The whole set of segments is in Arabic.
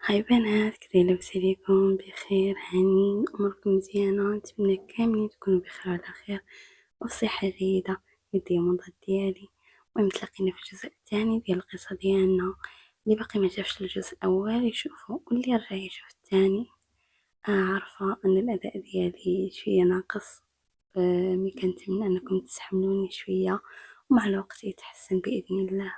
هاي بنات، كذا لاباس عليكم؟ بخير؟ هانين؟ أموركم مزيانة؟ نتمنى كاملين تكونوا بخير وعلى خير وصحة جيدة. يدي منضد ديالي. المهم تلاقينا في الجزء الثاني ديال القصة ديالنا. اللي باقي ما شافش الجزء الأول يشوفه، واللي رجع يشوف الثاني. عارفة أن الأداء ديالي شوية ناقص، مي كنتمنى أنكم تستحملوني شوية ومع الوقت يتحسن بإذن الله.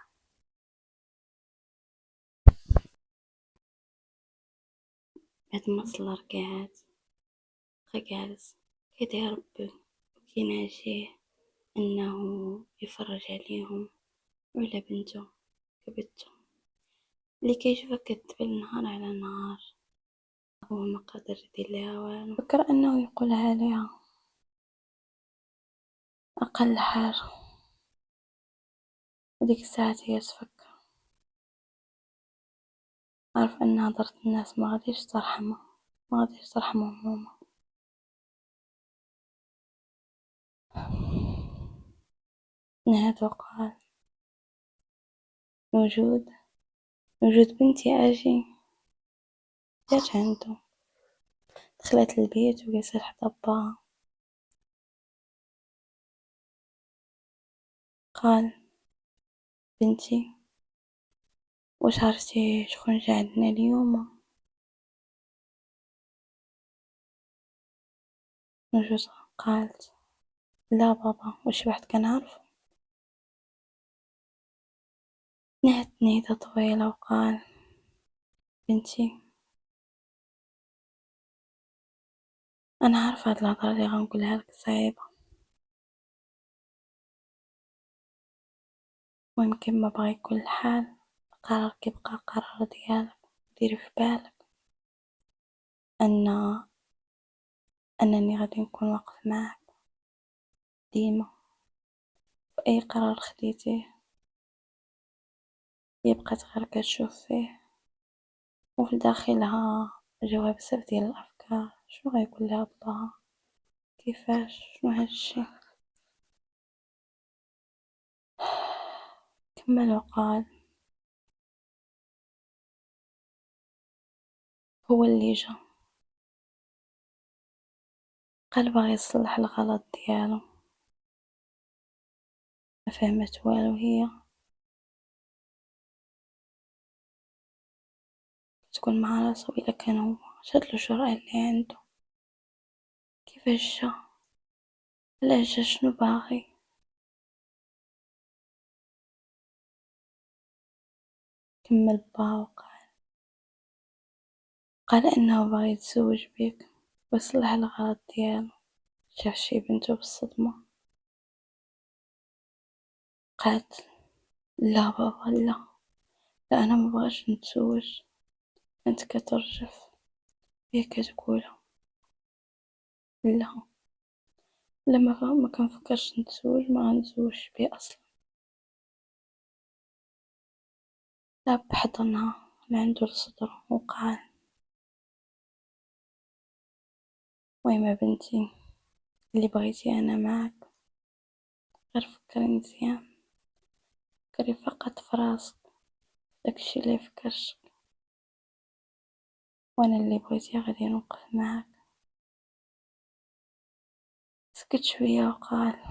بعد ما صلى ركعات بقى جالس كيدعي ربي وكيناجيه أنه يفرج عليهم وعلى بنته كبته اللي كيشوفها كتبل نهار على نهار. هو ما قادر يدير لها والو، فكر أنه يقولها لها أقل حاجة. وديك الساعة هي تفكر، عارف أن هضرة الناس ما غاديش ترحمها، ما غاديش ترحمهم هما. نهاد وقال: وجود بنتي أجي. جات عنده، دخلت البيت وجلست حدا باها. قال: بنتي، واش عرفتي شكون جا عندنا اليوم؟ نجوز قالت: لا بابا، واش واحد كنعرفو؟ نهد نهدة طويلة وقال: بنتي، انا عارفة هاد الهضرة اللي غنقولها لك صعيبة، ويمكن ما بغى يكون الحال. القرار كيبقى قرار ديالك. ديري في بالك ان انني غادي نكون واقف معاك ديما في اي قرار خديتيه. يبقى غير كتشوف فيه وفي داخلها جواب بزاف ديال الافكار. شنو غيقول لها باها؟ كيفاش؟ شنو هادشي؟ كمل وقال: هو اللي جا. قال باغي يصلح الغلط ديالو. ما فهمت والو هي. تكون مع راسو إلا كان هو شادلو الجرأة اللي عنده. كيفاش جا؟ علاش جا؟ شنو باغي؟ كمل با وقال: قال انه باغي يتزوج بيك ويصلح الغلط ديالو. شاف شي بنته بالصدمة. قالت: لا بابا، لا، لا، انا ما بغاش نتزوج. كانت كترجف، هي كتقولها: لا، لما ما كنفكرش نتزوج ما غنتزوجش بيه اصلا. داب حضنها من عنده لصدره وقال: ويما بنتي، اللي بغيتي انا معك، غير فكري مزيان. فكري فقط في راسك، داكشي اللي فكرش، وانا اللي بغيتي غادي نوقف معك. سكت شوية وقال: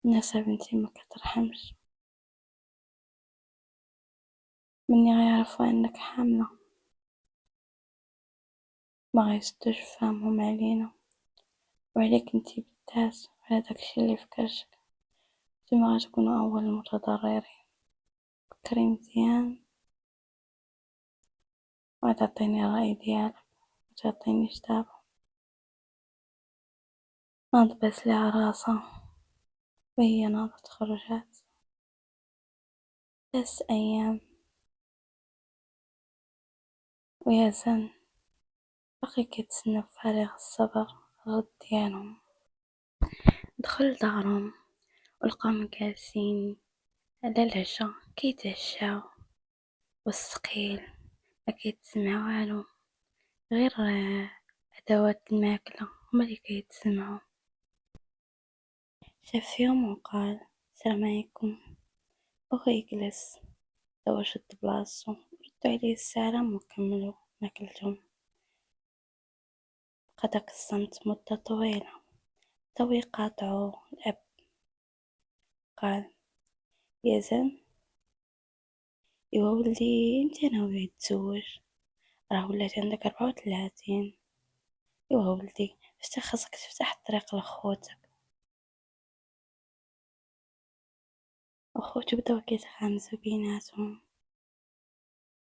الناس بنتي ما كترحمش. مني غيعرفوا انك حاملة ما غيسدوش فهمهم علينا وعليك انتي بالذات، وعلى داكشي اللي فكرشك. نتوما غتكونوا اول المتضررين. فكري مزيان وتعطيني الرأي ديالك وتعطيني دابا. ناض بس لي راسها وهي ناضت خرجات. 3 أيام ويا زن باقي كيتسنى بفارغ الصبر الرد ديالهم. دخل دارهم ولقاهم جالسين على العشاء كيتعشاو، والثقيل ما كيتسمع والو، غير أدوات الماكلة هما اللي كيتسمعوا. شاف فيهم وقال: السلام عليكم. وهو يجلس لو شد بلاصتو ردوا عليه السلام وكملوا ماكلتهم. غدا الصمت مدة طويلة، توي قاطعوا الأب. قال: يا زن، إيوا ولدي انت ناوي تتزوج؟ راه ولات عندك 34. إيوا ولدي فاش خاصك تفتح الطريق لخوتك. وخوتو بداو كيتغامزو بيناتهم.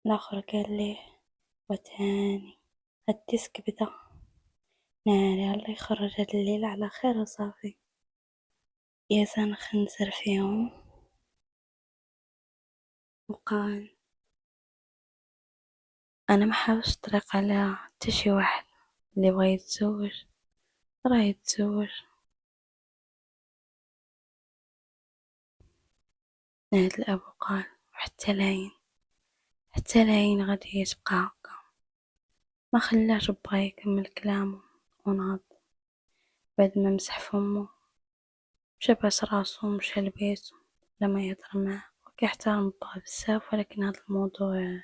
الآخر قال ليه: وتاني الديسك بدا، ناري الله يخرج هاد الليلة على خير وصافي. يزن خنزر فيهم وقال: أنا ما حاولش طريق على حتى شي واحد، اللي بغا يتزوج راه يتزوج. نادى الأب وقال: حتى لاين غادي يتبقى هكا. ما خلاش بغا يكمل كلامه ونهض. بعد ما مسح فمه مشى باس راسو ومشى لبيتو. لما يهضر معاه وكيحترم باه بزاف، ولكن هذا الموضوع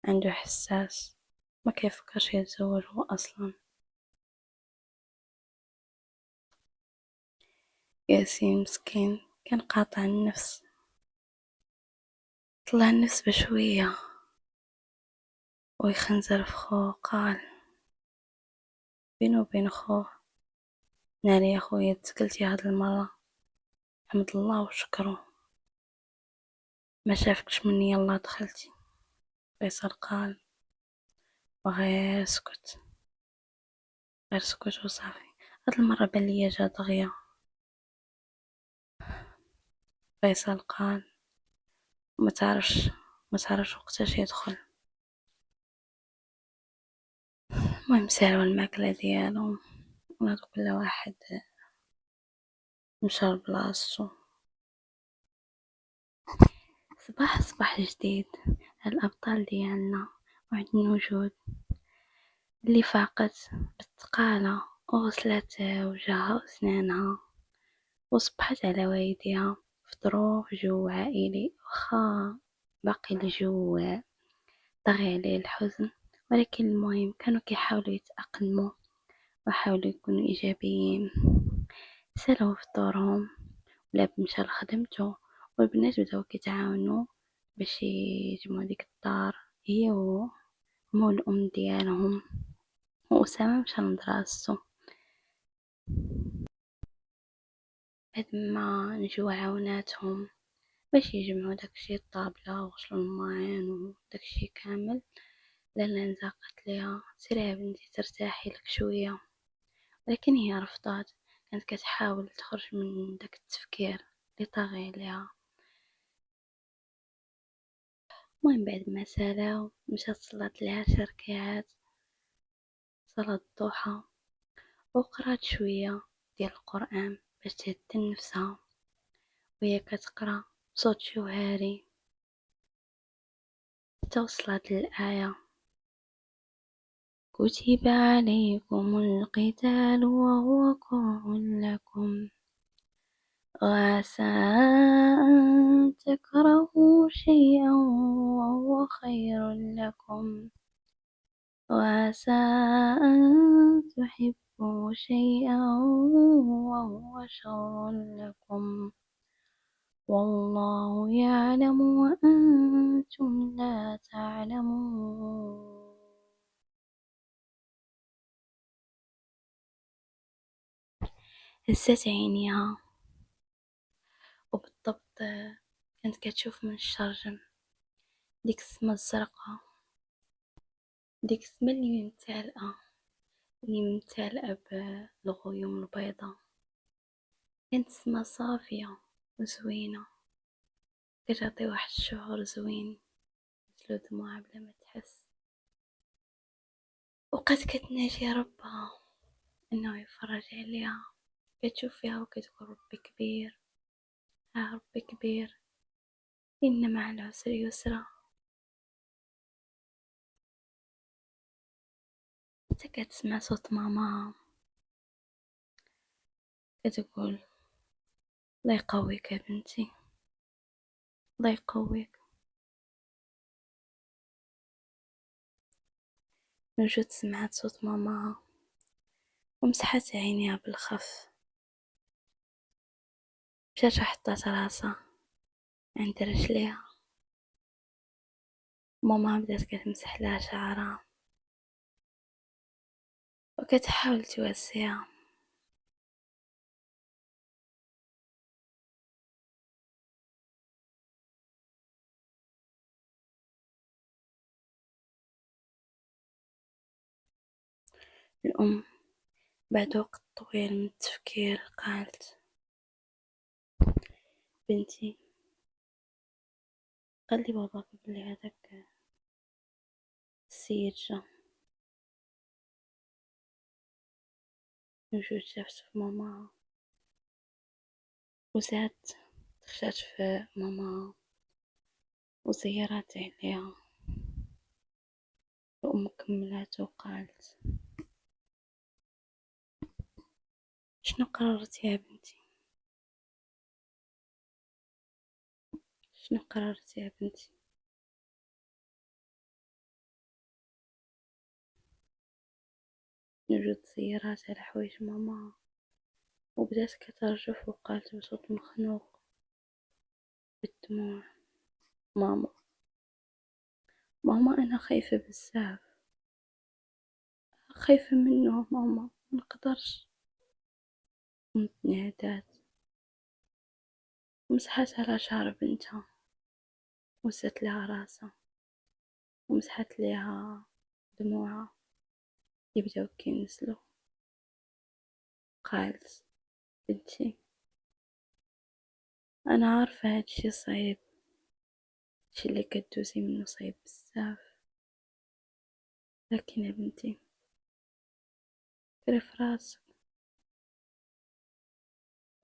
عنده حساس، ما كيفكرش يتزوج هو اصلا. ياسين مسكين كان قاطع النفس، طلع النفس بشوية ويخنزر في خوه. قال بينه وبين خوه: ناري يا خويا تسكلتي هاد المرة، حمد الله وشكره، ما شافكش مني يلا دخلتي. فيصل قال: وغير اسكت، غير اسكت وصافي، هاد المرة بان ليا جا دغيا. فيصل قال: ما تعرفش وقتاش يدخل. المهم سالوا الماكلة ديالهم، ونادو كل واحد مشى لبلاصتو. صباح جديد. الأبطال ديالنا وعد الوجود اللي فاقت بالثقالة وغسلت وجهها وأسنانها وصبحت على والديها. فطروا في جو عائلي، وخا باقي الجو طاغي عليه الحزن، ولكن المهم كانوا كيحاولوا يتأقلموا وحاولوا يكونوا إيجابيين. سالوا فطورهم، والأب مشى لخدمتو، والبنات بداو كيتعاونوا باش يجمعوا ديك الدار، هي ومو الأم ديالهم. وأسامة مشى لمدراستو. بعد ما نجو عاوناتهم باش يجمعوا داكشي الطابلة وغسلوا الماعن وداكشي كامل، لالا قالت ليها: سيري يا بنتي ترتاحي لك شوية، ولكن هي رفضات. كانت كتحاول تخرج من داك التفكير اللي طاغي عليها. المهم بعد ما سالاو مشات صلات لها 10 ركعات صلاة الضحى، وقرات شوية ديال القرآن باش تهدي نفسها. وهي كتقرا بصوت جوهري حتى وصلت للآية: كتب عليكم القتال وهو كره لكم، وعسى أن تكرهوا شيئا وهو خير لكم، وعسى أن تحبوا شيئا وهو شر لكم، والله يعلم وأنتم لا تعلمون. هزت عينيها وبالضبط كانت كتشوف من الشرجم ديك السما الزرقاء، ديك السما اللي ممتلئة بالغيوم البيضاء. كانت سما صافية وزوينة، كتعطي واحد الشعور زوين، تلو دموعها بلا ما تحس. وبقات كتناجي ربها انه يفرج عليها. كتشوف فيها وكتقول: ربي كبير، ربي كبير، إن مع العسر يسرا. حتى كتسمع صوت ماما كتقول: الله يقويك يا بنتي. الله يقويك. نوجد سمعت صوت ماما ومسحت عينيها بالخف، بجرح حطت راسها عند رجليها. ماما بدأت كتمسح لها شعرها وكتحاول تواسيها. الأم بعد وقت طويل من التفكير قالت: بنتي، قال لي باباك بلي هذاك السيد جا. نوجد شافت في ماما وزاد دخلت في ماما وزيرات عليها. الأم كملت وقالت: شنو قررت يا بنتي؟ شنو قررت يا بنتي؟ نوجد زيارات على حوايج ماما وبدأت كترجف وقالت بصوت مخنوق بالدموع: ماما، ماما أنا خايفة بزاف، خايفة منه ماما، منقدرش. قمت نهدات ومسحت على شعر بنتها وهزت لها راسها ومسحت لها دموعها يبداو كينزلوا. قالت: بنتي، أنا عارفة هادشي صعيب، هادشي اللي كدوزي منو صعيب بزاف، لكن يا بنتي فكري في راسك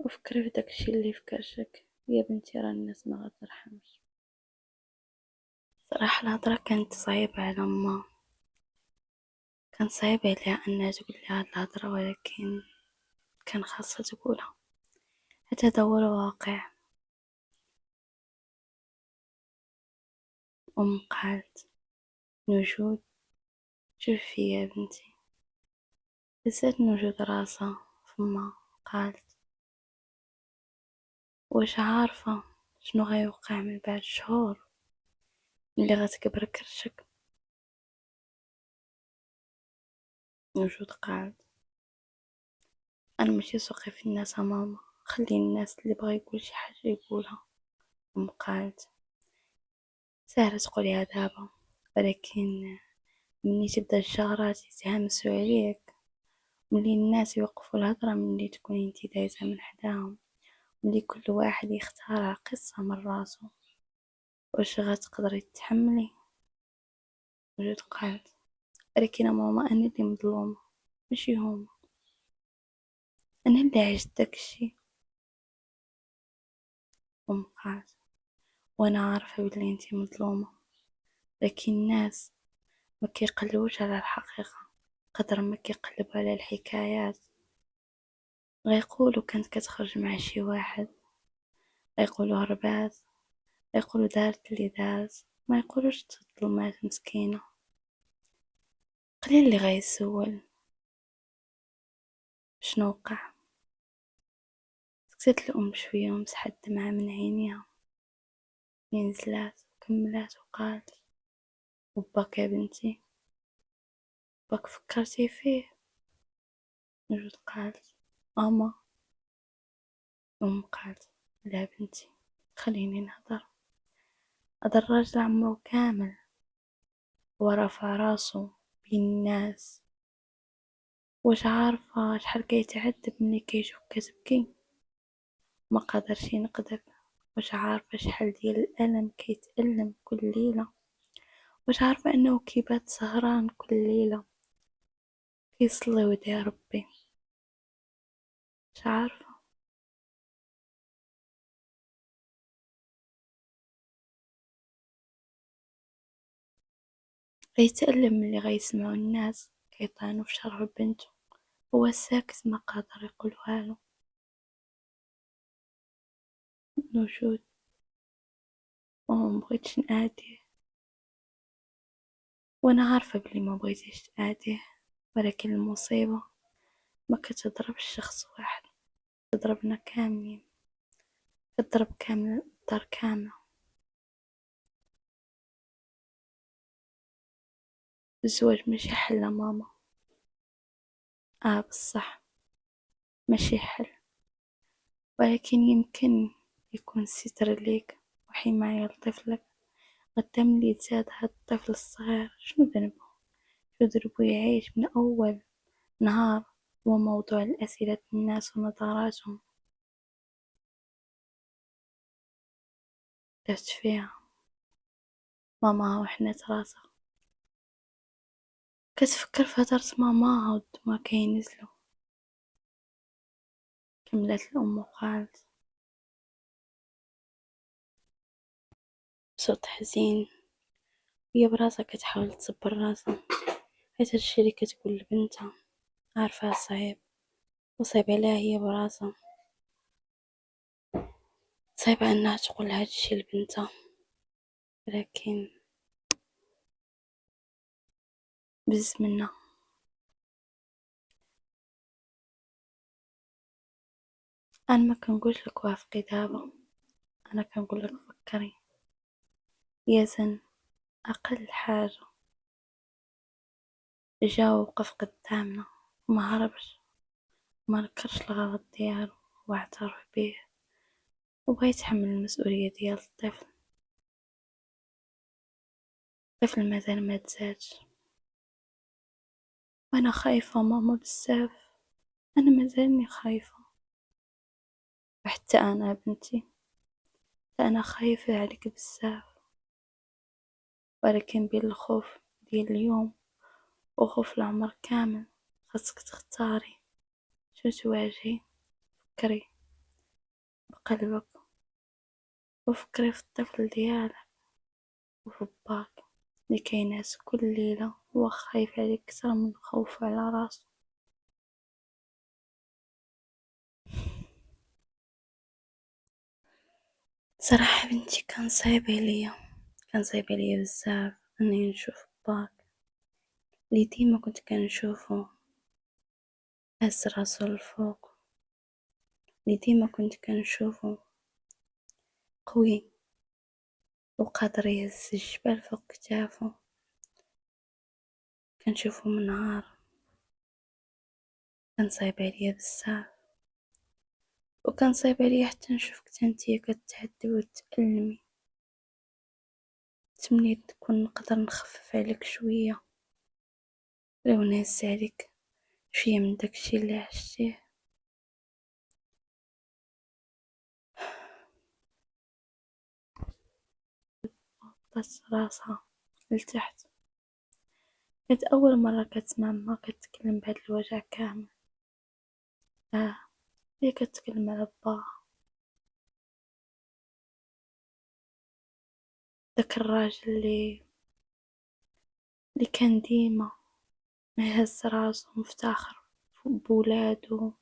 وفكري في داكشي اللي في كرشك. يا بنتي راه الناس ما غترحمش. صراحة الهضرة كانت صعيبة على أمها، كان صعيب عليها أنها تقول لها هاد الهضرة، ولكن كان خاصها تقولها حتى هذا هو الواقع. أم قالت: نجود، شوفي يا بنتي. هزت نجود راسها فمها قالت: واش عارفة شنو غيوقع من بعد شهور ملي غتكبر كرشك؟ نجود قالت: انا ماشي سوقي في الناس ماما، خلي الناس اللي بغا يقول شي حاجه يقولها. ام قالت: سهله تقوليها دابا، ولكن ملي تبدا الجارات يتهمسوا عليك، ملي الناس يوقفوا الهضره، ملي تكوني انتي دايزه من حداهم، ملي كل واحد يختار قصه من راسو، واش غتقدري تتحملي؟ وجد قالت: ولكن ماما انا اللي مظلومه ماشي هما، انا اللي عشت داكشي. ام قالت: وانا عارفه بلي انتي مظلومه، لكن الناس ما كيقلبوش على الحقيقه قدر ما كيقلبوا على الحكايات. غيقولوا كانت كتخرج مع شي واحد، غيقولوا هربات، غيقولوا دارت اللي دارت، ما يقولوش تظلمات مسكينه. قليل اللي غيسول شنو وقع. سكتت الام شويه ومسحت الدمعه من عينيها، نزلات وكملات وقالت: وباك يا بنتي، باك فكرتي فيه؟ نجد قالت: ماما. أم قالت: لا بنتي، خليني نهضر. هذا الراجل عمرو كامل ورفع راسه بين الناس، واش عارفة شحال كيتعذب ملي كيشوفك كتبكي ما قادرش ينقدر؟ واش عارفة شحال ديال الألم كيتألم كل ليلة؟ واش عارفة أنه كيبات سهران كل ليلة كيصلي ويدعي ربي؟ واش عارفة؟ غيتألم ملي غيسمعو الناس كيطعنو في شرف بنتو، هو ساكت ما قادر يقول والو. نشوز وما مبغيتش نأذيه، وأنا عارفة بلي ما بغيتيش تأذيه، ولكن المصيبة ما كتضربش شخص واحد، تضربنا كاملين، تضرب كامل الدار كاملة. الزواج ماشي حل ماما. بصح ماشي حل، ولكن يمكن يكون ستر ليك وحماية لطفلك قدام اللي تزاد هاد الطفل الصغير. شنو ذنبه؟ شو ذنبه يعيش من أول نهار هو موضوع الأسئلة الناس ونظراتهم؟ درت فيها ماما وحنت راسها، كتفكر في هدرة ماماها والدموع كينزلو. كملت الأم وقالت بصوت حزين، وهي براسها كتحاول تصبر راسها، حيت هادشي اللي كتقول لبنتها عارفاه صعيب، وصعيب عليها هي براسها، صعيب انها تقول هادشي لبنتها. لكن بز منها. انا ما كنقولش لك وافقي دابا، انا كنقول لك فكري. يزن اقل حاجه جا وقف قدامنا وما هربش، ما نكرش الغلط ديالو واعترف بيه، وبغى يتحمل المسؤوليه ديال الطفل. الطفل مازال ما تزادش، وانا خايفه ماما بزاف، انا مازالني خايفه. وحتى انا بنتي، انا خايفه عليك بزاف، ولكن بين الخوف ديال اليوم وخوف العمر كامل خاصك تختاري شو تواجهي. فكري بقلبك، وفكري في الطفل ديالك وفي باك اللي كينعس كل ليلة هو خايف عليك أكثر من خوفه على راسه. صراحة بنتي كان صعيب عليا بزاف اني نشوف باك اللي ديما كنت كنشوفه هز راسو لفوق، اللي ديما كنت كنشوفه قوي وقادر يهز الجبال فوق كتافه. كنشوفه من نهار كان صعيب عليا بزاف، وكان صعيب عليا حتى نشوفك تانتيا كتعذبي وتألمي. تمنيت نكون نقدر نخفف عليك شوية، لو نهز عليك شوية من داكشي اللي عشتيه. بطات راسها لتحت، كانت أول مرة كتسمع ما كتكلم بهاد الوجع كامل. آه هي كتكلم على باها، داك الراجل اللي كان ديما ما يهز راسو مفتخر بولادو.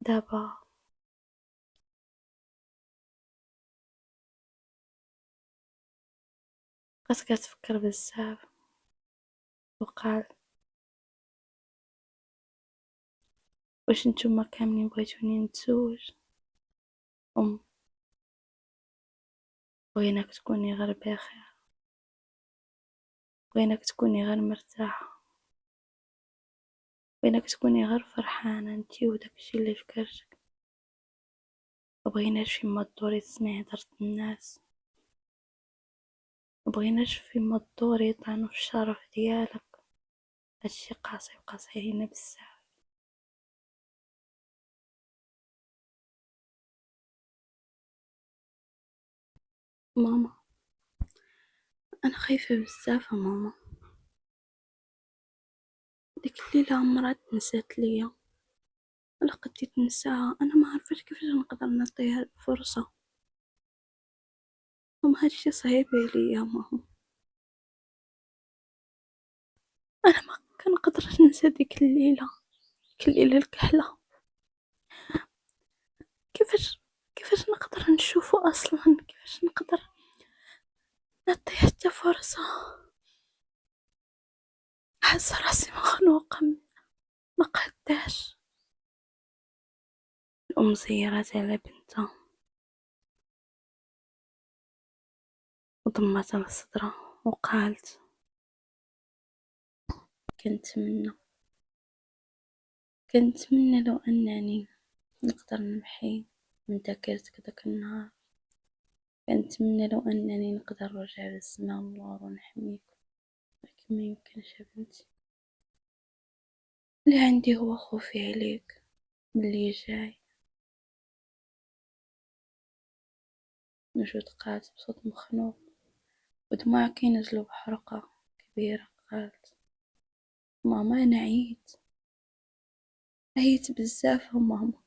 دابا بقات كتفكر بزاف، وقال واش نتوما كاملين بغيتوني نتزوج؟ بغيناك تكوني غير بخير، بغيناك تكوني غير مرتاحة، بغيناك تكوني غير فرحانة انتي وداكشي اللي في كرشك. مبغيناش فيما تدوري تسمعي هدرة الناس، مبغيناش فيما تدوري يطعنوا في الشرف ديالك. هادشي قاسي علينا بزاف. ماما انا خايفة بزاف ماما، ديك الليلة عمرها تنسات ليا، الا قديت نساها انا ما عرفتش كيفاش نقدر نعطيها الفرصة. ماما هادشي صعيب عليا ماما، انا ما كنقدرش ننسى ديك الليلة، ديك الليلة الكحلة. كيفاش نقدر نشوفه أصلا، كيفاش نقدر نعطيه حتى فرصة. حاسة راسي مخنوقة، ما قداش. الأم زيرت على بنتها وضمتها لصدرها وقالت: كنتمنى كنتمنى لو أنني نقدر نمحي من ذاكرتك داك النهار. كنتمنى لو أنني نقدر نرجع بالزمان لورا ونحميك، لكن ما يمكنش يا بنتي. اللي عندي هو خوفي عليك من اللي جاي. نجود قالت بصوت مخنوق ودموعها كينزلوا بحرقة كبيرة. قالت: ماما أنا عييت بزاف ماما.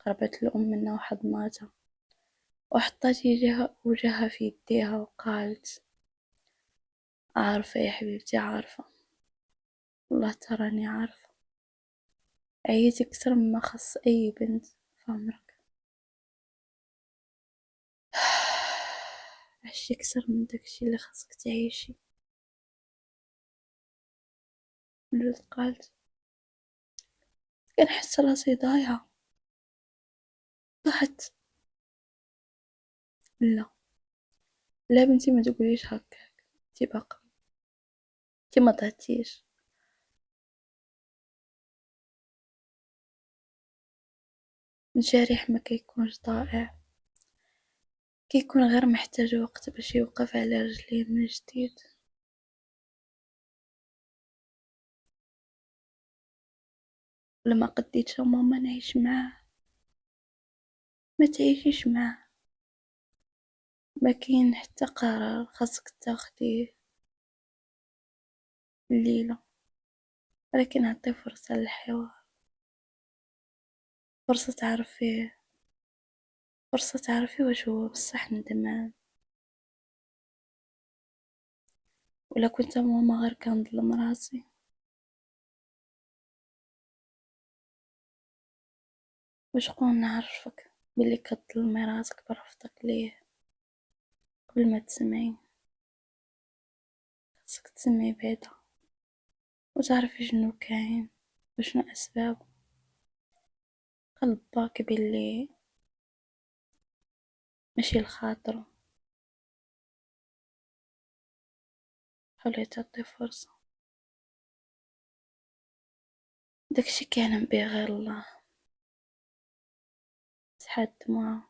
قربت الأم منها وحضناتها وحطت وجهها في يديها وقالت: عارفة يا حبيبتي، عارفة، والله تراني عارفة. عييت أكثر مما خص أي بنت في عمرك. عشتي أكثر من داكشي اللي خصك تعيشي. نجود قالت: كنحس راسي ضايعة. ضحت: لا لا بنتي، ما تقوليش هكاك، انتي باقا، انتي ما ضحتيش. الجريح ما كيكونش ضائع، كيكون غير محتاج وقت باش يوقف على رجليه من جديد. لما قديتش ماما نعيش معاه، ما تعيشيش معاه. ما كاين حتى قرار خاصك تاخديه الليلة، ولكن عطيه فرصة للحوار، فرصة تعرفيه، فرصة تعرفي واش هو بصح ندمان، ولا كنت ماما غير كنظلم راسي. وشكون نعرفك بلي كتظلمي راسك برفضك ليه قبل ما تسمعي. خاصك تسمعي بعدا وتعرفي شنو كاين وشنو أسبابه. قلب باك بلي ماشي الخاطر. حاولي تعطي فرصة. داكشي كيعلم بيه غير الله. سحات دموعها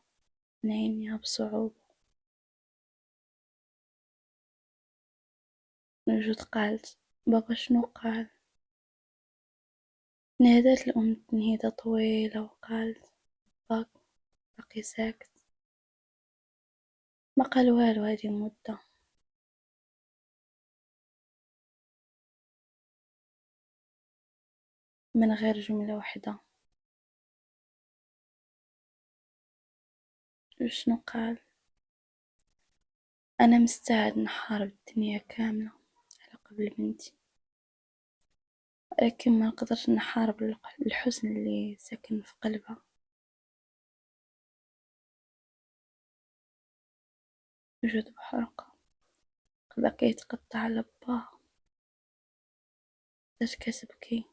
من عينيها بصعوبة. نجود قالت: بابا شنو قال؟ نادت الأم تنهيدة طويلة وقالت: باك باقي ساكت، ما قال والو هذه مدة. من غير جملة واحدة. شنو قال؟ أنا مستعد نحارب الدنيا كاملة على قبل بنتي، لكن ما نقدرش نحارب الحزن اللي ساكن في قلبها. وجود بحرقة قلبها كيتقطع على باها. بدات كتبكي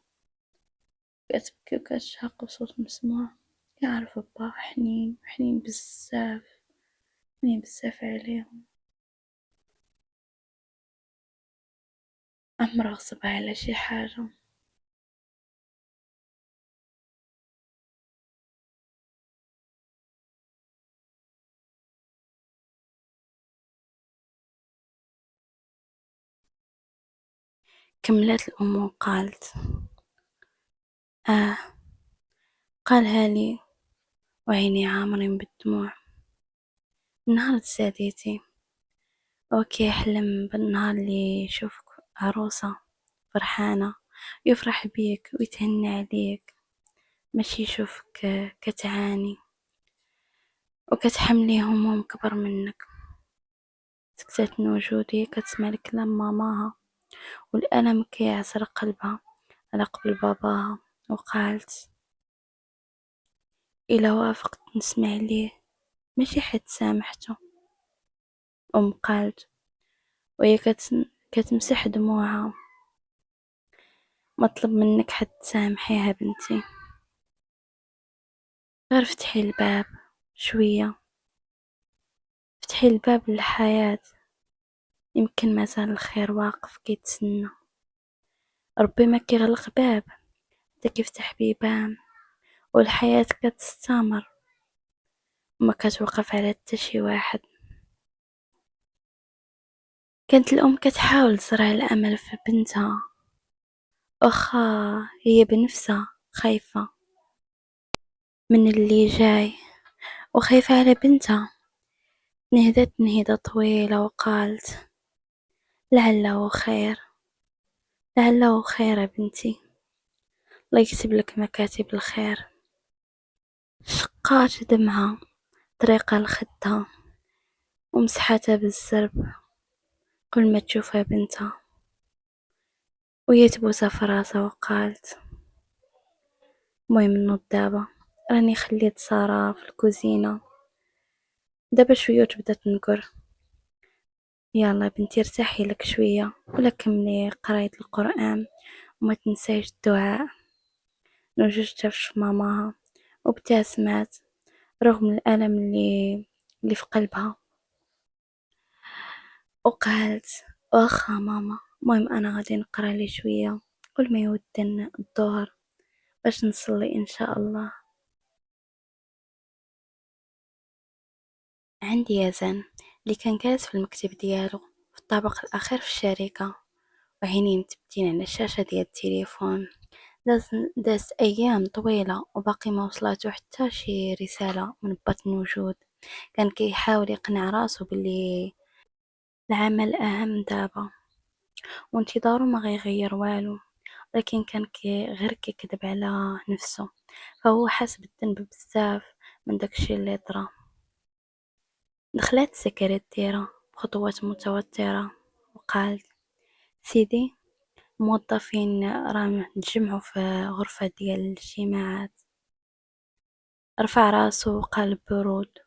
وكتشهق بصوت مسموع. يعرف با حنين حنين بزاف، حنين بزاف عليهم. عم راغصبها على شي حاجة. كملت الأم وقالت: آه، قالها لي وعيني عامرين بالدموع. النهار تساديتي وكي يحلم بالنهار اللي يشوفك عروسة فرحانة، يفرح بيك ويتهنى عليك، ماشي يشوفك كتعاني وكتحملي هموم كبر منك. سكتت من وجودي كتسمع لكلام ماماها والألم كيعصر قلبها على قبل باباها. وقالت: إلا وافقت نسمع ليه ماشي حد سامحته. قالت وهي كتمسح دموعها: مطلب منك حد تسامحيها بنتي، غير فتحي الباب شوية، فتحي الباب للحياة، يمكن مازال الخير واقف كيتسنى. ربي ما كيغلق باب حتى كيفتح بيبان، والحياة كتستمر وما كتوقف على حتى شي واحد. كانت الأم كتحاول تزرع الأمل في بنتها، واخا هي بنفسها خايفة من اللي جاي، وخايفة على بنتها. نهدت نهدة طويلة وقالت: لعله خير، لعله خير يا بنتي، الله يكتب لك مكاتب الخير. شقات دمعة طريقة لخدها ومسحتها بالزرب كل ما تشوفها بنتها، وهي تبوسها في راسها وقالت: المهم نوض دابا، راني خليت سارة في الكوزينة دابا شوية وتبدا تنقر. يلا بنتي ارتاحي لك شوية ولا كملي قراية القرآن، وما تنساش الدعاء. نوجد في ماماها وابتسمت رغم الألم اللي في قلبها، وقالت: واخا ماما، المهم أنا غادي نقرا لي شوية كل ما يودن الظهر باش نصلي إن شاء الله. عندي يزن اللي كان جالس في المكتب ديالو في الطابق الأخير في الشركة، وعينيه متبتين على الشاشة ديال التليفون. دازت أيام طويلة وباقي ما وصلاتو حتى شي رسالة من بطن وجود. كان كيحاول يقنع راسو باللي العمل أهم دابا وانتظاره ما غيغير والو، لكن كان غير كيكذب على نفسه. فهو حاس بالذنب بزاف من داكشي اللي طرا. دخلت السكرتيرة بخطوات متوترة وقالت: سيدي، الموظفين راهم تجمعوا في غرفة ديال الاجتماعات. رفع راسو وقال ببرود: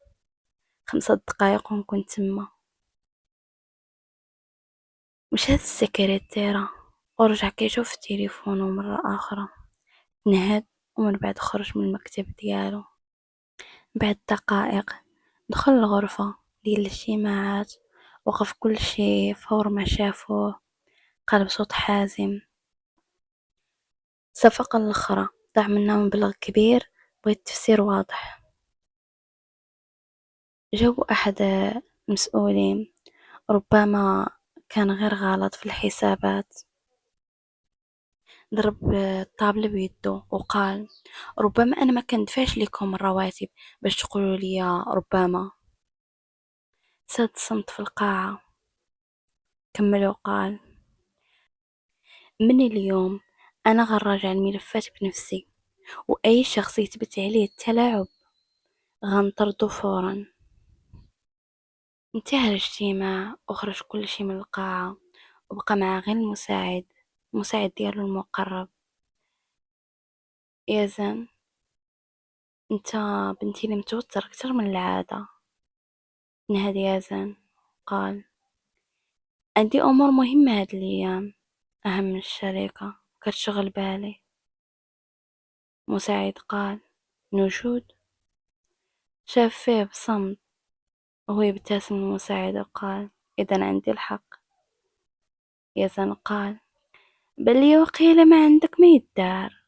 5 دقايق ونكون تما. مشات السكرتيرة ورجع كيشوف تليفونه مرة أخرى، نهد ومن بعد خرج من المكتب ديالو. بعد دقائق دخل الغرفة ديال الاجتماعات، وقف كل شي فور ما شافوه. قال بصوت حازم: صفقة الأخرى ضاع منا مبلغ كبير، بغيت تفسير واضح. جاوب أحد المسؤولين: ربما كان غير غلط في الحسابات. ضرب الطابلة بيدو وقال: ربما أنا ما كندفعش لكم الرواتب باش تقولوا لي ربما. ساد صمت في القاعة. كمل وقال: من اليوم أنا غنراجع الملفات بنفسي، وأي شخص يثبت عليه التلاعب غنطردو فورا. انتهى الاجتماع وخرج كل شي من القاعة، وبقى معاه غير المساعد ديالو المقرب. يزن، انت بنتي اللي متوتر اكتر من العادة. نهاد يزن قال: عندي امور مهمة هاد الايام، اهم من الشركة كتشغل بالي. مساعد قال: نشود. شاف فيه بصمت وهو يبتسم. المساعد قال: اذا عندي الحق. يزن قال: بل وقيل ما عندك ما يدار،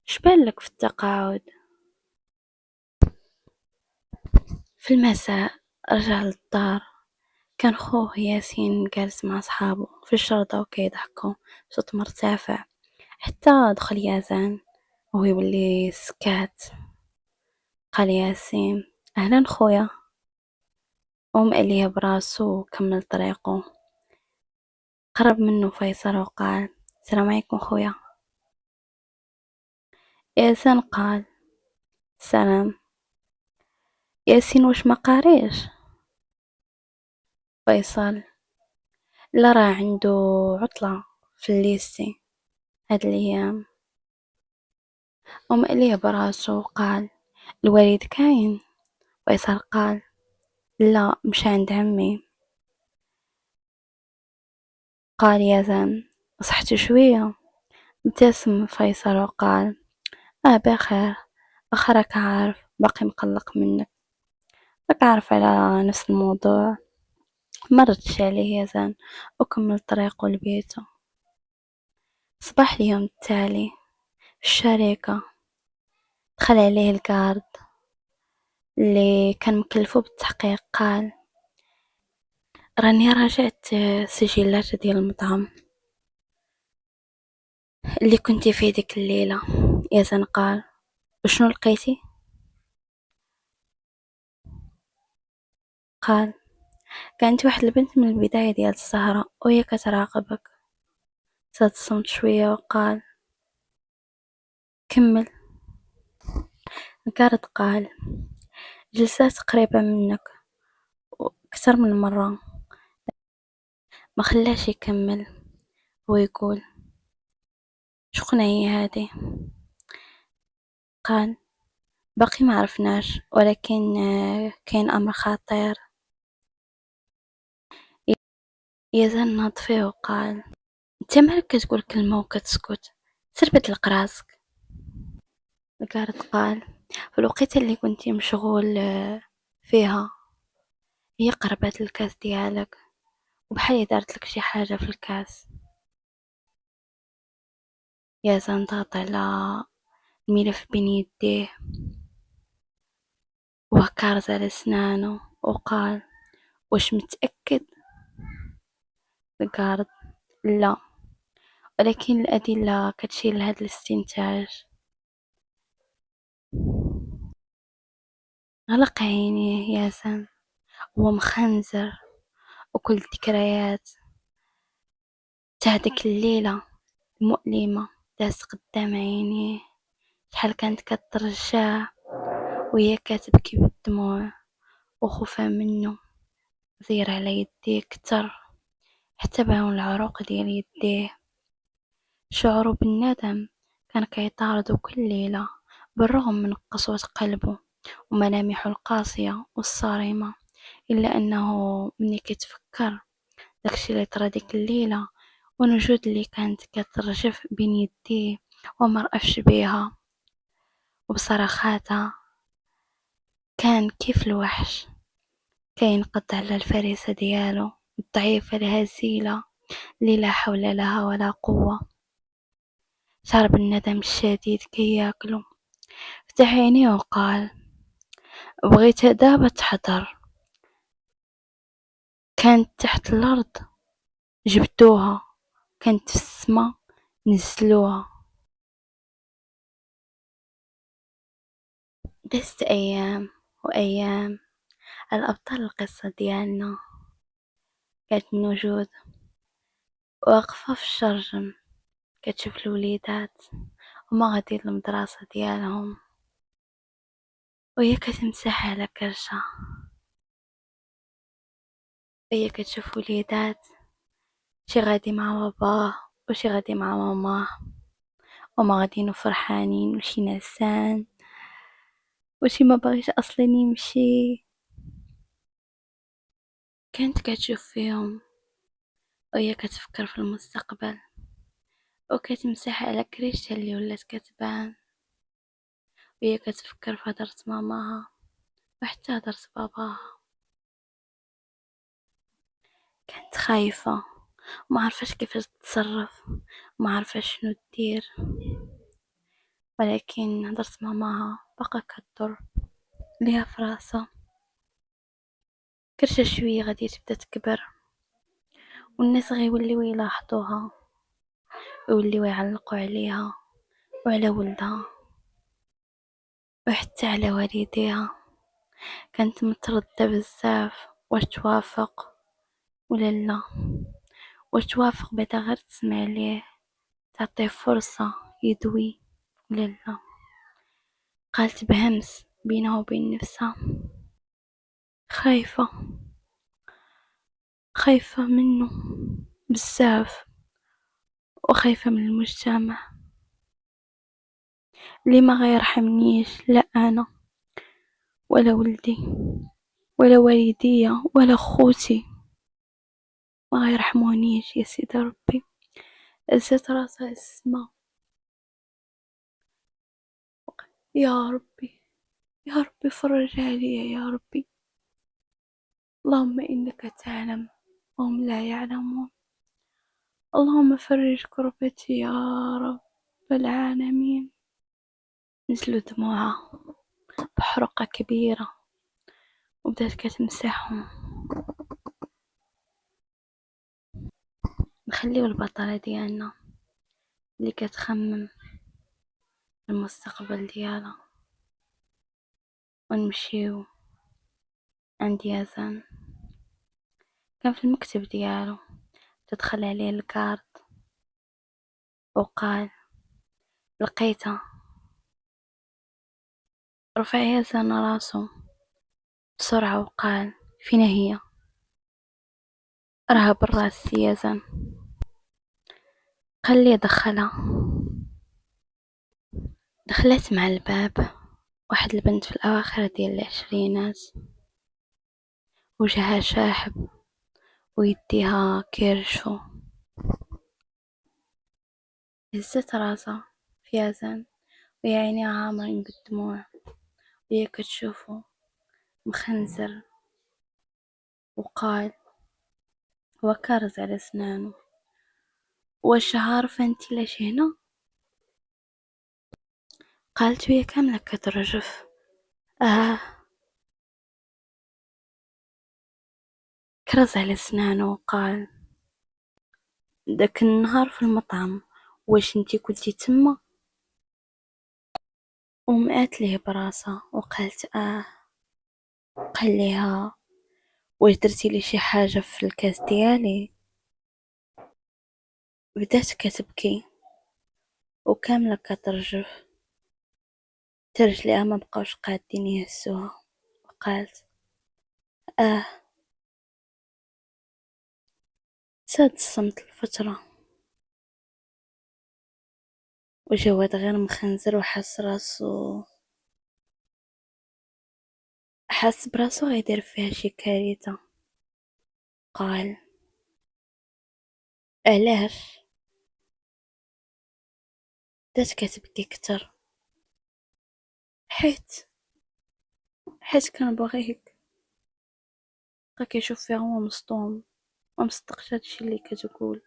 شبالك في التقاعد. في المساء رجع للدار، كان خوه ياسين جالس مع صحابه في الشرطة وكيضحكوا بصوت مرتفع. حتى دخل يزن وهو يولي سكات. قال ياسين: أهلا خويا، ومقليه براسو وكمل طريقه. قرب منه فيصل وقال: السلام عليكم خويا. ياسين قال: سلام. ياسين واش ما قاريش؟ فيصل: لا، راه عنده عطلة في الليسي هاد الأيام. ومقليه براسو وقال: الوالد كاين؟ فيصل قال: لا، مش عند عمي. قال يزن: صحت شوية؟ ابتسم فيصل وقال: بخير. أخرك عارف باقي مقلق منك، راك عارف على نفس الموضوع. مرتش عليه يزن وكمل طريقه لبيته. صباح اليوم التالي في الشركة دخل عليه الجارد اللي كان مكلفه بالتحقيق. قال: راني راجعت سجلات ديال المطعم اللي كنتي فيه ديك الليلة. يزن قال: وشنو لقيتي؟ قال: كانت واحد البنت من البداية ديال السهرة وهي كتراقبك. زاد الصمت شوية وقال: كمل. الجارد قال: جلسات قريبة منك أكثر من مرة. ما خلاش يكمل ويقول: شكون هي هادي؟ قال: باقي ما عرفناش، ولكن كاين أمر خطير. يزن ناض فيه وقال: انت مالك كتقول كلمة وكتسكت؟ سير بطلق راسك. الجارد قال: في الوقيته اللي كنتي مشغول فيها هي قربت الكاس ديالك وبحال دارت لك شي حاجة في الكاس. يزن ضغط على الملف بين يديه وكرز على سنانه وقال: واش متأكد؟ الجارد: لا، ولكن الأدلة كتشير لهذا الاستنتاج. غلق عينيه ياسن، هو مخنزر، وكل الذكريات تاع ديك الليلة المؤلمة دازت قدام عينيه. شحال كانت كترجاه وهي كتبكي بالدموع، وخوفها منه زير على يديه كتر حتى باعوا العروق ديال يديه. شعوره بالندم كان كيطاردو كل ليلة بالرغم من قسوة قلبه وملامحه القاسية والصارمة، إلا أنه ملي كيتفكر داكشي اللي طرا ديك الليلة والوجود اللي كانت كترجف بين يديه ومرأفش بيها وبصرخاتها، كان كيف الوحش كينقض على الفريسة ديالو الضعيفة الهزيلة اللي لا حول لها ولا قوة. شعر بالندم الشديد كياكلو، فتح عينيه وقال: بغيت دابا تحضر، كانت تحت الأرض جبدوها، كانت في السما نزلوها. دازت أيام وأيام على أبطال القصة ديالنا. كانت نوجود واقفة في الشرجم كتشوف الوليدات هما غاديين للمدرسة ديالهم وهي كتمسح على كرشها، وهي كتشوف وليدات شي غادي مع باباه وشي غادي مع ماماه، وما غاديين وفرحانين وشي نعسان وشي ما باغيش اصلا يمشي. كانت كتشوف فيهم وهي كتفكر في المستقبل وكتمسح على كريشتها اللي ولات كتبان، وهي كتفكر في هضرة ماماها وحتى هضرة باباها. كانت خايفة وما عرفاش كيفاش تتصرف وما عرفاش شنو دير، ولكن هضرة ماماها بقى كدور ليها في راسها. كرشة شوية غادي تبدا تكبر والناس غيوليو يلاحظوها ويوليو يعلقوا عليها وعلى ولدها وحتى على والديها. كانت متردة بزاف واش توافق ولا لا، واش توافق بعدا غير تسمع ليه تعطيه فرصة يدوي ولا لا. قالت بهمس بينها وبين نفسها: خايفة، خايفة منه بزاف، وخايفة من المجتمع اللي ما غيرحمنيش، لا أنا ولا ولدي ولا والديا ولا خوتي ما يرحمونيش يا سيدي ربي. هزت راسها للسما، يا ربي يا ربي فرج عليا يا ربي، اللهم إنك تعلم وهم لا يعلمون، اللهم فرج كربتي يا رب العالمين. نزلوا دموعها بحرقة كبيرة وبدات كتمسحهم. نخليو البطلة ديالنا اللي كتخمم المستقبل ديالها ونمشيو عند يزن. كان في المكتب ديالو، تدخل عليه الكارد وقال لقيتها. رفع يزن راسه بسرعة وقال فين هي؟ راها برا السي يزن. قال لي دخلها. دخلت مع الباب واحد البنت في الأواخر ديال العشرينات، وجهها شاحب ويديها كيرشفو. هزت راسها في يزن ويا عينيها عامرين بالدموع وهي كتشوفو مخنزر، وقال هو كارز على أسنانه، واش عارفة انتي ليش هنا؟ قالت وهي كاملة كترجف آه. كرز على أسنانه وقال داك النهار في المطعم واش انتي كنتي تما؟ ومئات ليه براسها وقالت آه. قال ليها واش درتي لي شي حاجة في الكاس ديالي؟ بدات كتبكي وكاملة كترجف، ترجليها ما بقاوش قادين يهزوها، وقالت آه. ساد الصمت لفترة، وجواد غير مخنزر حس براسو غيدير فيها شي كارثة. قال علاش؟ بدات كتبكي كتر. حيت كنبغيك. بقا كيشوف فيها هو مصدوم ومصدقش هادشي اللي كتقول.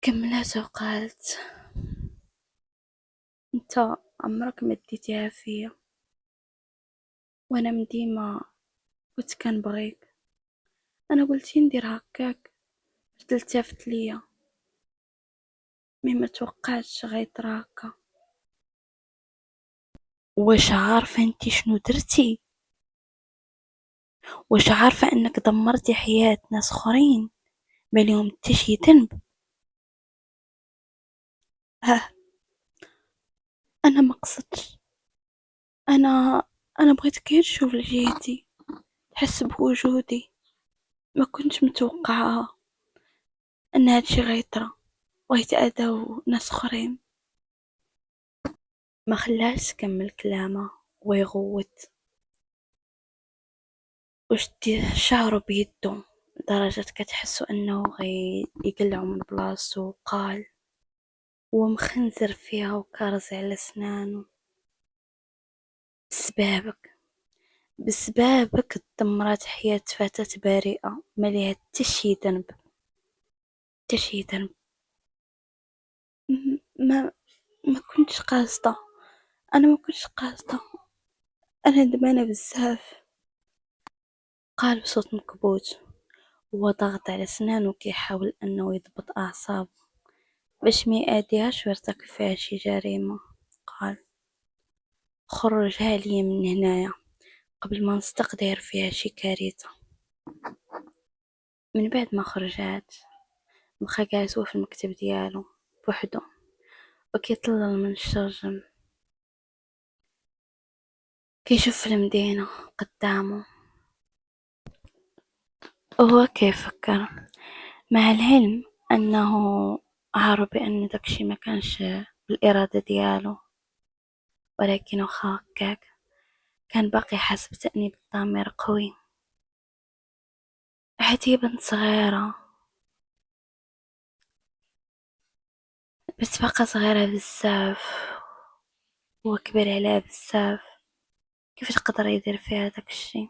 كملات وقالت انت عمرك ما ديتيها فيا، وانا من ديما كنت كنبغيك. انا قلتي ندير هكاك باش تلتفت ليا، مي ما توقعتش غيطرا هكا. واش عارفه انتي شنو درتي؟ واش عارفه انك دمرتي حياة ناس اخرين ما ليهم حتى شي ذنب؟ ها، انا ما قصدتش. انا انا بغيت غير تشوف لجهتي، تحس بوجودي. ما كنتش متوقعة ان هادشي غيطرا ويتأذوا ناس اخرين. ما خلاش كمل كلامه ويغوت وشدي شعره بيدو لدرجة كتحسو انه يقلعو من بلاصتو. وقال ومخنزر فيها وكارز على اسنانه بسبابك. بسبابك دمرت حياة فتاة بريئة ما ليها حتى شي ذنب، حتى شي ذنب. ما ما كنتش قاصدة. انا ما كنتش قاصدة، انا ندمانة بزاف. قال بصوت مكبوت وهو ضغط على سنانه كيحاول انه يضبط اعصابه باش ما يأذيهاش ويرتكب فيها شي جريمة. قال خرجها لي من هنايا قبل ما نصدق داير فيها شي كارثة. من بعد ما خرجات بقى جالس هو في المكتب ديالو بوحدو وكيطلل من الشرجم، كيشوف المدينة قدامه وهو كيفكر، مع العلم انه عارف بان داكشي ما كانش بالإرادة ديالو، ولكن وخا هكاك كان باقي حاس بتأنيب الضمير قوي، حيت هي بنت صغيرة، بس باقا صغيرة بزاف، هو كبير عليها بزاف. كيفاش قدر يدير فيها داك الشي؟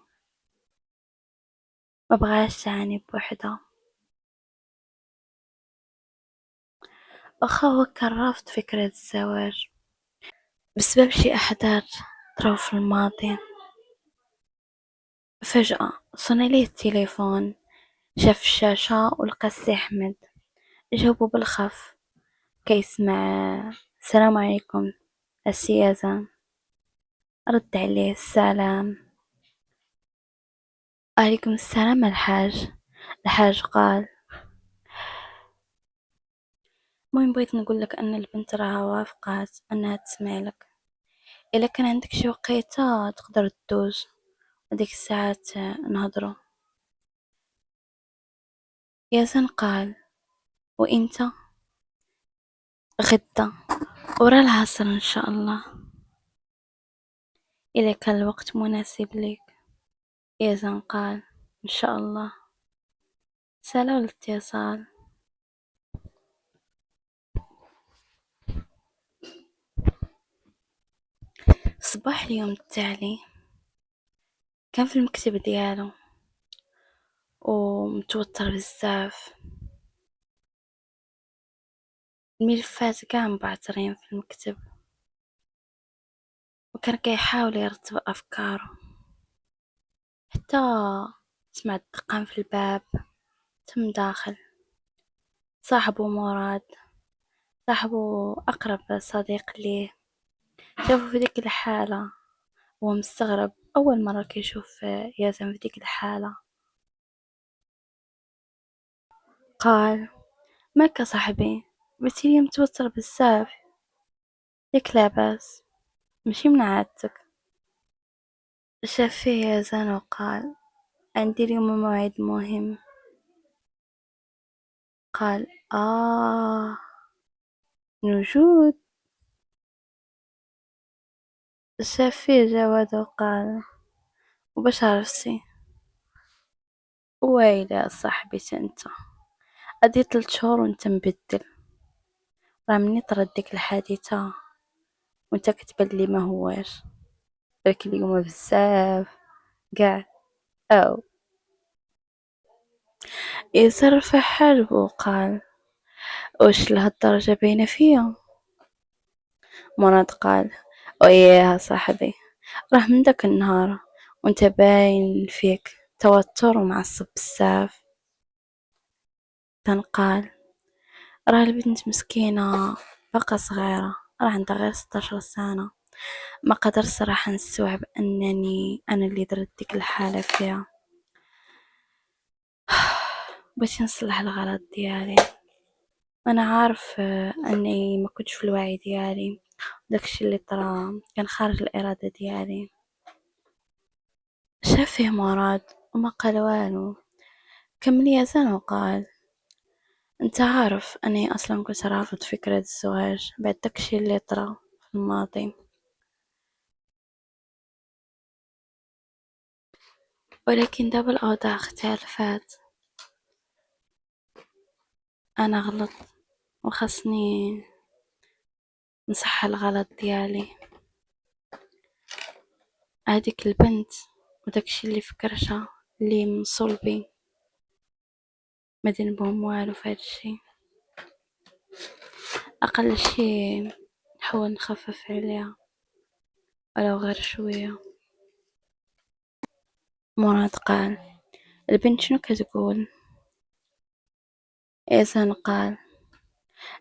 ما بغاش تعاني بوحدها، واخا هو كان رافض فكرة الزواج بسبب شي أحداث طراو في الماضي. فجأة صون عليه التليفون، شاف الشاشة ولقى السي أحمد. جاوبو بالخف، كيسمع السلام عليكم السي يزن. رد عليه السلام. عليكم السلام الحاج قال المهم بغيت نقولك أن البنت راها وافقات أنها تسمع لك، إلا كان عندك شي وقيتة تقدر تدوز وديك الساعات نهضرو. يزن قال وإنت؟ غدا ورا العصر إن شاء الله، إذا كان الوقت مناسب لك. يزن قال إن شاء الله. سلام الاتصال. صباح اليوم التالي كان في المكتب ديالو ومتوتر بزاف. الملفات قاع مبعترين في المكتب، وكان كيحاول يرتب أفكاره حتى سمع الدقان في الباب. تم داخل صاحبه مراد، صاحبه أقرب صديق ليه. شافه في ديك الحالة هو مستغرب، أول مرة كيشوف ياسين في ديك الحالة. قال مالك يا صاحبي؟ بتيلي متوتر بزاف، ياك لاباس؟ ماشي من عادتك. شاف فيه ياسين وقال عندي اليوم موعد مهم. قال موجود. شاف فيه جواد وقال وباش عرفتي؟ ويلي يا صاحبي انت، ادي 3 شهور وانت مبدل. راه مني طرات ديك الحادثة وانت كتبان ما هواش، ولكن اليوم بزاف قاع. او يصرف حاجبه وقال واش لهالدرجة باينة فيا؟ مراد قال وياها صاحبي، راه من داك النهار وانت باين فيك توتر ومعصب بزاف. قال راه البنت مسكينة باقا صغيرة، راه عندها غير 16 سنة. ما قدر صراحة نستوعب أنني أنا اللي درت ديك الحالة فيها. باش نصلح الغلط ديالي. أنا عارف أني ما كنتش في الوعي ديالي، داكشي اللي طرا كان خارج الإرادة ديالي. شاف فيه مراد وما قال والو. كمل يزن وقال انت عارف أني أصلا كنت رافض فكرة الزواج بعد داكشي اللي طرا في الماضي، ولكن دابا الأوضاع اختلفت. أنا غلط وخاصني نصح الغلط ديالي. هاديك البنت وداكشي اللي فكرتها اللي من صلبي ما ذنبهم والو في هادشي. أقل شي نحاول نخفف عليها ولو غير شوية. مراد قال البنت شنو كتقول؟ إحسان قال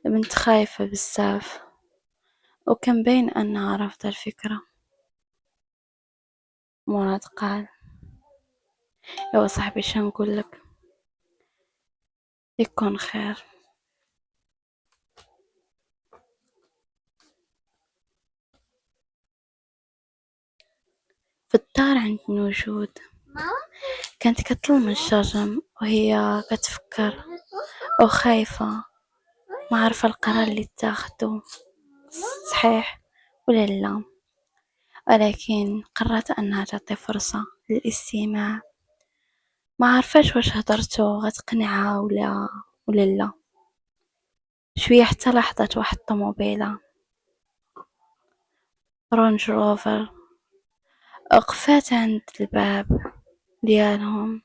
البنت خايفة بزاف وكان باين أنها رافضة الفكرة. مراد قال يا صاحبي شنقولك، يكون خير. في الدار عند نوجود كانت كتطل من الشجن وهي كتفكر وخايفة، ما عارفة القرار اللي اتاخدو صحيح ولا لا. ولكن قررت أنها تعطي فرصة للاستماع. ما عرفاش واش هضرتو غتقنعها ولا لا. شوية حتى لاحظت واحد الطوموبيلة رونج روفر وقفات عند الباب ديالهم.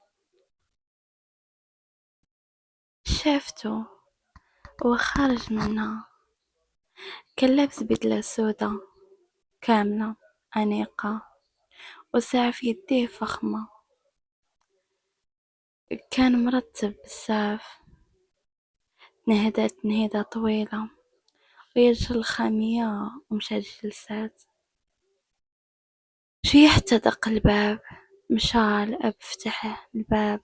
شافتو هو خارج منها، كان لابس بدلة سودا كاملة أنيقة وساعة في يديه فخمة. كان مرتب بزاف، نهدات تنهيدة طويلة ويرجع الخامية ومشى للجلسات. شوية حتى دق الباب، مشى الأب فتح الباب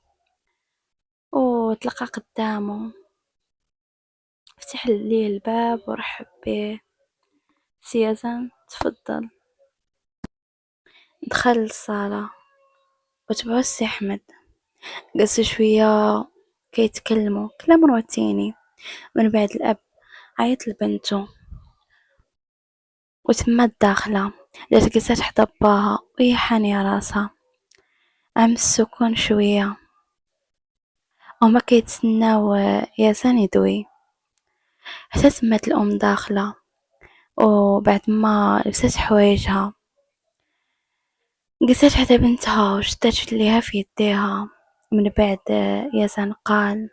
وتلقى قدامه، فتح ليه الباب ورحب بيه. سي يزن تفضل. دخل الصالة وتبعو السي أحمد. جلسوا شوية كيتكلموا كلام روتيني. من بعد الأب عيط لبنته وتمت داخلة، جات جلست حدا باها وهي حانية راسها. عم السكون شوية وهما كيتسناو ياسين يدوي، حتى تمت الأم داخلة وبعد ما لبست حوايجها جلست حدا بنتها وشدت ليها في يديها. من بعد ياسين قال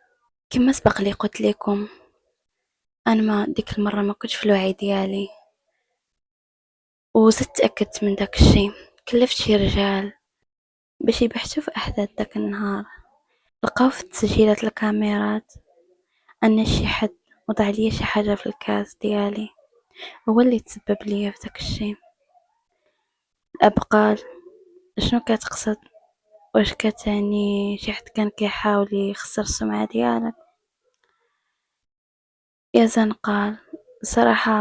كما سبق لي قلت لكم، أنا ما ديك المرة ما كنتش في الوعي ديالي وزدت تأكدت من داك الشي. كلفت شي رجال باش يبحثوا في أحداث داك النهار، لقاو في تسجيلات الكاميرات أن شي حد وضع لي شي حاجة في الكاس ديالي، هو اللي تسبب لي في داك الشي. الأب قال شنو كتقصد؟ واش كتعني شي حد كان كيحاول يخسر السمعة ديالك؟ يزن قال صراحة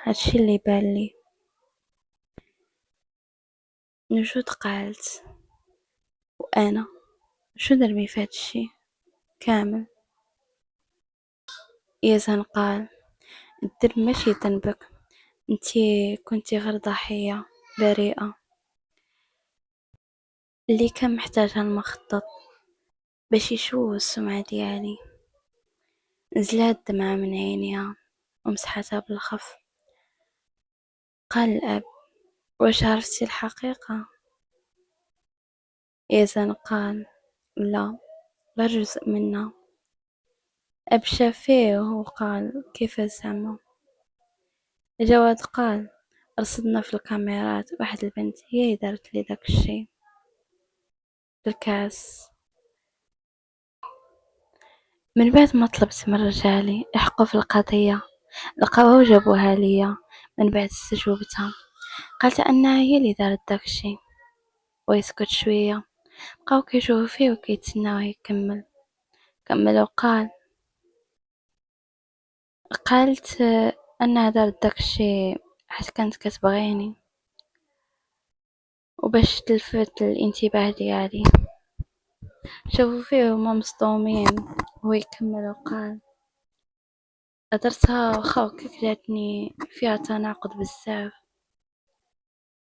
هادشي اللي بان لي. نجود قالت وأنا شو دربي في هادشي كامل؟ يزن قال الدرب ماشي ذنبك، انتي كنتي غير ضحية بريئة اللي كان محتاجها المخطط باش يشوه السمعة ديالي. نزلت دمعة من عينيها ومسحتها بالخف. قال الأب واش عرفتي الحقيقة؟ يزن قال لا، غير جزء منها. أب شاف فيه وقال كيف زعما؟ جواد قال رصدنا في الكاميرات واحد البنت هي اللي دارت لي داك الشي بالكاس. من بعد ما طلبت من رجالي يحقوا في القضية لقاوها وجابوها ليا. من بعد استجوبتها قالت أنها هي اللي دارت داك الشي. ويسكت شوية، بقاو كيشوفو فيه وكيتسناوه يكمل. كمل وقال قالت أنها دارت داك الشي حيت كانت كتبغيني وباش تلفت الانتباه ديالي. شافوا فيه هما مصدومين. هو يكمل وقال درتها واخا هكاك جاتني فيها تناقض بزاف.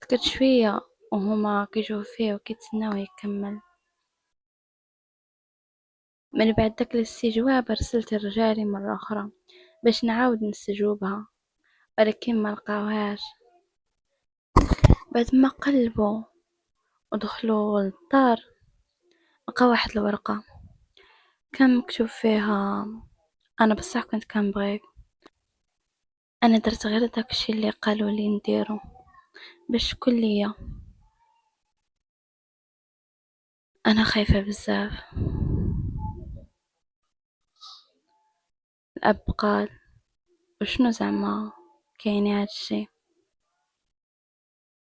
سكت شوية وهما كيشوفوا فيه وكيتسناوه يكمل. من بعد داك الاستجواب رسلت رجالي مرة أخرى باش نعاود نستجوبها، ولكن ما لقاوهاش. بعد ما قلبوا ودخلوا للدار لقاو واحد الورقة كان مكتوب فيها أنا بصح كنت كنبغيك، أنا درت غير داكشي اللي قالوا لي نديرو باش تكون ليا. أنا خايفة بزاف. الأب قال وشنو زعما كاين هادشي؟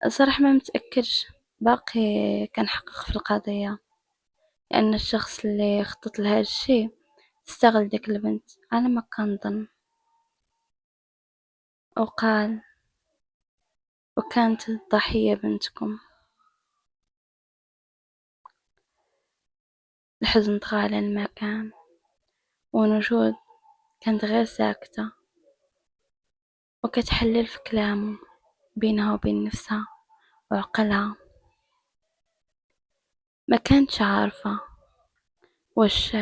صراحة ما متأكدش، باقي كنحقق في القضية لأن الشخص اللي خطط لهاد الشي استغل ديك البنت على ما كنظن. وقال وكانت الضحية بنتكم. الحزن طغى على المكان ونجود كانت غير ساكتة وكتحلل في كلامه بينها وبين نفسها وعقلها، ما كانتش عارفة وش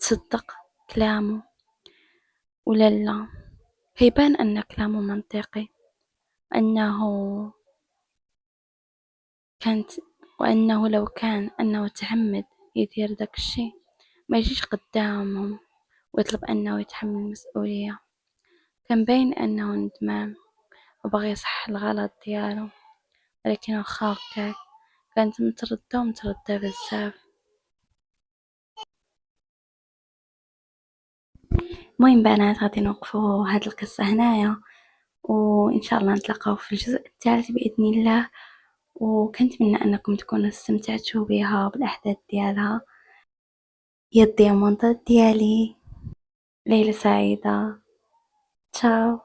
تصدق كلامه ولا لا. فيبان أن كلامه منطقي، أنه كانت وأنه لو كان أنه تعمد يدير داك الشي ما يجيش قدامهم ويطلب أنه يتحمل المسؤولية. كان باين أنه ندمان وبغى يصحح الغلط ديالو، ولكن واخا هكاك كانت متردة بزاف. المهم بنات غادي نوقفوا هاد القصة هنايا، وإن شاء الله نتلاقاو في الجزء الثالث بإذن الله. وكنتمنى أنكم تكونوا استمتعتوا بها بالأحداث ديالها. يا الديامونتات ديالي، ليلة سعيدة. تشاو.